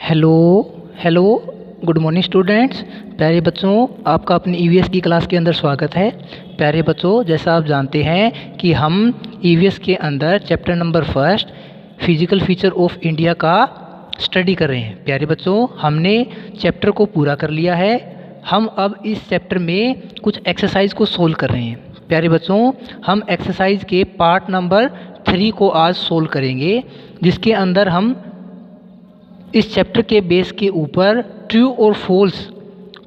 Hello hello good morning students. प्यारे बच्चों, आपका अपनी ईवीएस की क्लास के अंदर स्वागत है। प्यारे बच्चों, जैसा आप जानते हैं कि हम ईवीएस के अंदर chapter number 1 physical feature of India का स्टडी कर रहे हैं। प्यारे बच्चों, हमने चैप्टर को पूरा कर लिया है। हम अब इस चैप्टर में कुछ एक्सरसाइज को सोल्व कर रहे हैं। प्यारे बच्चों, हम एक्सरसाइज के पार्ट नंबर 3 को आज सोल्व करेंगे, जिसके अंदर हम इस चैप्टर के बेस के ऊपर ट्रू और फॉल्स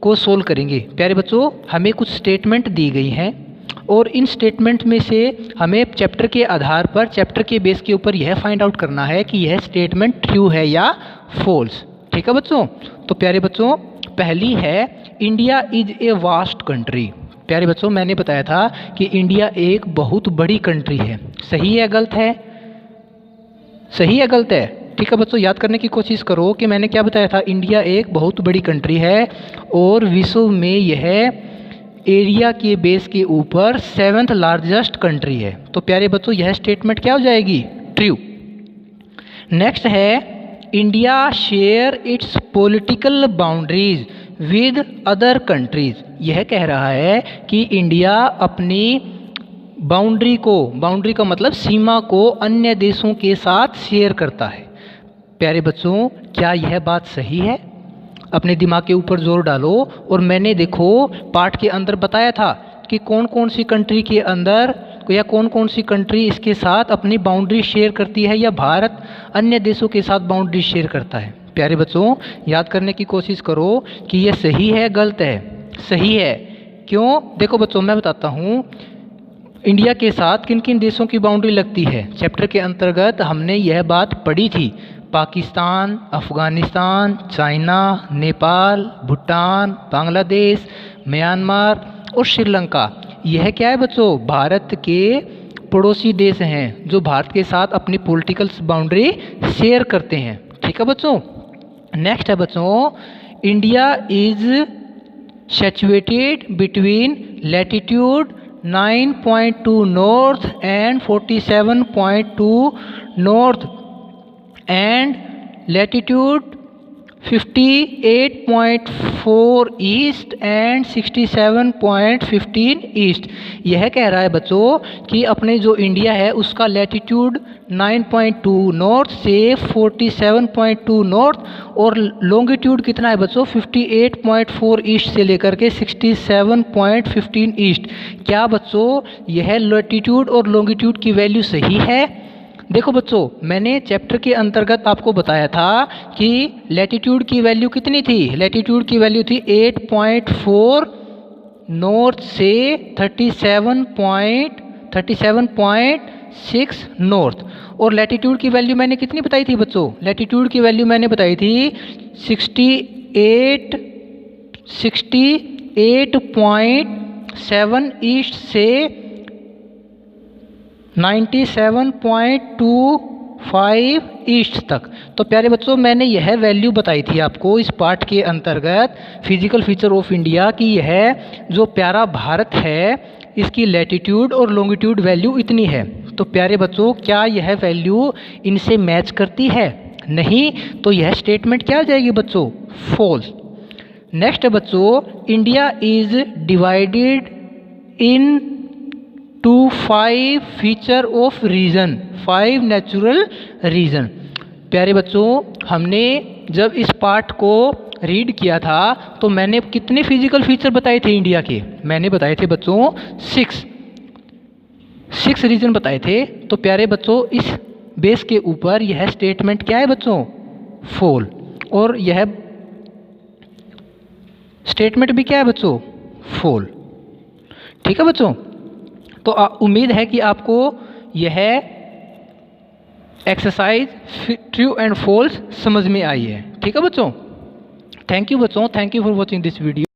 को सोल्व करेंगे। प्यारे बच्चों, हमें कुछ स्टेटमेंट दी गई हैं और इन स्टेटमेंट में से हमें चैप्टर के आधार पर, चैप्टर के बेस के ऊपर यह फाइंड आउट करना है कि यह स्टेटमेंट ट्रू है या फॉल्स। ठीक है बच्चों। तो प्यारे बच्चों, पहली है India is a vast country. प्यारे बच्चों, मैंने बताया था कि इंडिया एक बहुत बड़ी कंट्री है। सही है गलत है? सही है गलत है? ठीक है बच्चों, याद करने की कोशिश करो कि मैंने क्या बताया था। इंडिया एक बहुत बड़ी कंट्री है और विश्व में यह एरिया के बेस के ऊपर 7th लार्जेस्ट कंट्री है। तो प्यारे बच्चों, यह स्टेटमेंट क्या हो जाएगी? ट्रू। नेक्स्ट है India share its political boundaries with other countries. यह कह रहा है कि इंडिया अपनी बाउंड्री का मतलब सीमा को अन्य देशों के साथ शेयर करता है। प्यारे बच्चों, क्या यह बात सही है? अपने दिमाग के ऊपर जोर डालो। और मैंने देखो पार्ट के अंदर बताया था कि कौन कौन सी कंट्री के अंदर या कौन कौन सी कंट्री इसके साथ अपनी बाउंड्री शेयर करती है, या भारत अन्य देशों के साथ बाउंड्री शेयर करता है। प्यारे बच्चों, याद करने की कोशिश करो कि यह सही है गलत है? सही है। क्यों? देखो बच्चों, मैं बताता हूँ इंडिया के साथ किन किन देशों की बाउंड्री लगती है। चैप्टर के अंतर्गत हमने यह बात पढ़ी थी। पाकिस्तान, अफ़गानिस्तान, चाइना, नेपाल, भूटान, बांग्लादेश, म्यांमार और श्रीलंका। यह क्या है बच्चों? भारत के पड़ोसी देश हैं जो भारत के साथ अपनी पॉलिटिकल बाउंड्री शेयर करते हैं। ठीक है बच्चों। नेक्स्ट है बच्चों, India is situated between latitude 9.2 north and 47.2 north and latitude 58.4 east and 67.15 east. यह कह रहा है बच्चों कि अपने जो इंडिया है उसका लैटिट्यूड 9.2 नॉर्थ से 47.2 नॉर्थ और लॉन्गिट्यूड कितना है बच्चों? 58.4 ईस्ट से लेकर के 67.15 ईस्ट। क्या बच्चों यह लैटिट्यूड और लॉन्गिट्यूड की वैल्यू सही है? देखो बच्चों, मैंने चैप्टर के अंतर्गत आपको बताया था कि लैटिट्यूड की वैल्यू कितनी थी। लैटिट्यूड की वैल्यू थी 8.4 नॉर्थ से 37.6 नॉर्थ। और लैटिट्यूड की वैल्यू मैंने कितनी बताई थी बच्चों? लैटिट्यूड की वैल्यू मैंने बताई थी 68.7 ईस्ट से 97.25 ईस्ट तक। तो प्यारे बच्चों, मैंने यह वैल्यू बताई थी आपको इस पार्ट के अंतर्गत फिजिकल फीचर ऑफ इंडिया की यह जो प्यारा भारत है इसकी लैटिट्यूड और लॉन्गिट्यूड वैल्यू इतनी है। तो प्यारे बच्चों, क्या यह वैल्यू इनसे मैच करती है? नहीं। तो यह स्टेटमेंट क्या आ जाएगी बच्चों? फॉल्स। नेक्स्ट है बच्चों, India is divided into 5 feature of region, 5 natural region. प्यारे बच्चों, हमने जब इस पार्ट को रीड किया था तो मैंने कितने फिजिकल फीचर बताए थे इंडिया के? मैंने बताए थे बच्चों 6 रीजन बताए थे। तो प्यारे बच्चों, इस बेस के ऊपर यह स्टेटमेंट क्या है बच्चों? फॉल। और यह स्टेटमेंट भी क्या है बच्चों? फॉल। ठीक है बच्चों। तो उम्मीद है कि आपको यह एक्सरसाइज ट्रू एंड फॉल्स समझ में आई है। ठीक है बच्चों। थैंक यू बच्चों, thank you for watching this video.